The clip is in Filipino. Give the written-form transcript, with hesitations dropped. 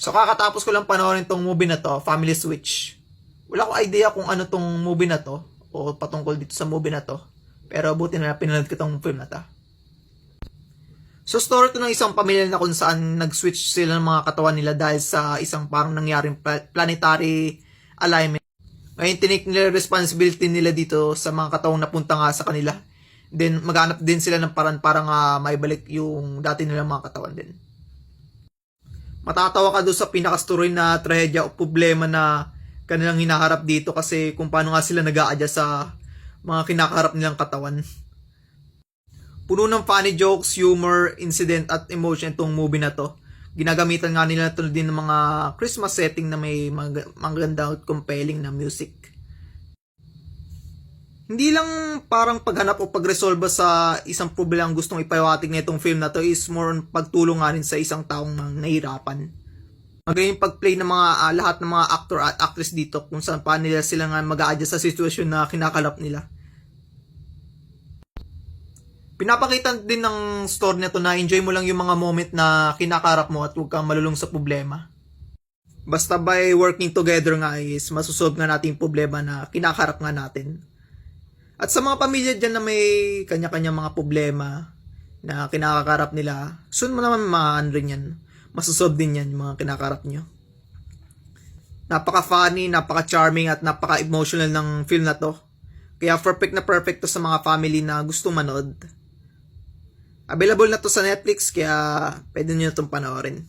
So kakatapos ko lang panoorin tong movie na to, Family Switch. Wala ko idea kung ano tong movie na to o patungkol dito sa movie na to. Pero buti na pinanood ko tong film na to. So story to ng isang pamilya na kung saan nag-switch sila ng mga katawan nila dahil sa isang parang nangyaring planetary alignment. Ngayon tinake nila responsibility nila dito sa mga katawang napunta nga sa kanila. Then maghanap din sila ng paraan para nga maibalik yung dati nilang mga katawan din. Matatawa ka doon sa pinaka-story na trahedya o problema na kanilang hinaharap dito kasi kung paano nga sila nag-a-adjust sa mga kinakaharap nilang katawan. Puno ng funny jokes, humor, incident at emotion itong movie na to. Ginagamitan nga nila ito din ng mga Christmas setting na may maganda at compelling na music. Hindi lang parang paghanap o pagresolba sa isang problema ang gustong ipahiwatig na itong film na to is more on pagtulong nga rin sa isang taong nahihirapan. Magaling pag-play ng mga lahat ng mga actor at actress dito kung saan paano nila sila nga mag-a-adjust sa sitwasyon na kinakalap nila. Pinapakita din ng story na to na enjoy mo lang yung mga moment na kinakarap mo at huwag kang malulung sa problema. Basta by working together nga is masusolve nga natin yung problema na kinakarap nga natin. At sa mga pamilya dyan na may kanya-kanya mga problema na kinakakarap nila, soon mo naman maan rin yan. Masusolve din yan yung mga kinakarap nyo. Napaka-funny, napaka-charming at napaka-emotional ng film na to. Kaya perfect na perfect to sa mga family na gusto manood. Available na to sa Netflix kaya pwede nyo itong panoorin.